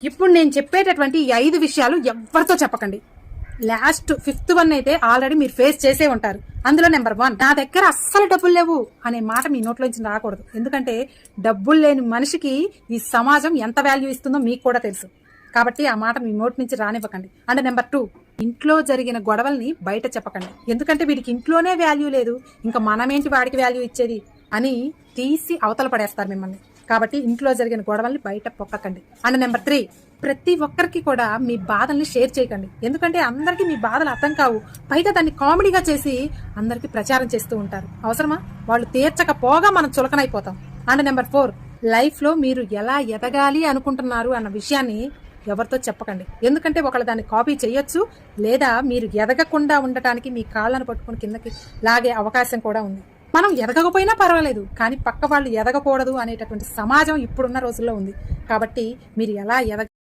ఇప్పుడు నేను చెప్పేటటువంటి ఈ 5 విషయాలు ఎవరితో చెప్పకండి. లాస్ట్ 5th వన్ అయితే ఆల్రెడీ మీరు ఫేస్ చేసే ఉంటారు. అందులో నెంబర్ 1, నా దగ్గర అస్సలు డబ్బులు లేవు అనే మాట మీ నోట్లోంచి రాకూడదు. ఎందుకంటే డబ్బులు లేని మనిషికి ఈ సమాజం ఎంత వాల్యూ ఇస్తుందో మీకు కూడా తెలుసు. కాబట్టి ఆ మాట మీ నోటి నుంచి రానివ్వకండి. అండ్ నెంబర్ 2, ఇంట్లో జరిగిన గొడవల్ని బయట చెప్పకండి. ఎందుకంటే వీడికి ఇంట్లోనే వాల్యూ లేదు, ఇంకా మనమేంటి వాడికి వాల్యూ ఇచ్చేది అని తీసి అవతల పడేస్తారు మిమ్మల్ని. కాబట్టి ఇంట్లో జరిగిన గొడవల్ని బయట పొక్కకండి. అండ్ నెంబర్ 3, ప్రతి ఒక్కరికి కూడా మీ బాధల్ని షేర్ చేయకండి. ఎందుకంటే అందరికీ మీ బాధలు అర్థం కావు. పైగా దాన్ని కామెడీగా చేసి అందరికి ప్రచారం చేస్తూ ఉంటారు. అవసరమా? వాళ్ళు తీర్చకపోగా మనం చులకనైపోతాం. అండ్ నెంబర్ 4, లైఫ్ లో మీరు ఎలా ఎదగాలి అనుకుంటున్నారు అన్న విషయాన్ని ఎవరితో చెప్పకండి. ఎందుకంటే ఒకళ్ళు దాన్ని కాపీ చేయొచ్చు, లేదా మీరు ఎదగకుండా ఉండటానికి మీ కాళ్ళను పట్టుకుని కిందకి లాగే అవకాశం కూడా ఉంది. మనం ఎదగకపోయినా పర్వాలేదు, కానీ పక్క వాళ్ళు ఎదగకూడదు అనేటటువంటి సమాజం ఇప్పుడున్న రోజుల్లో ఉంది. కాబట్టి మీరు ఎలా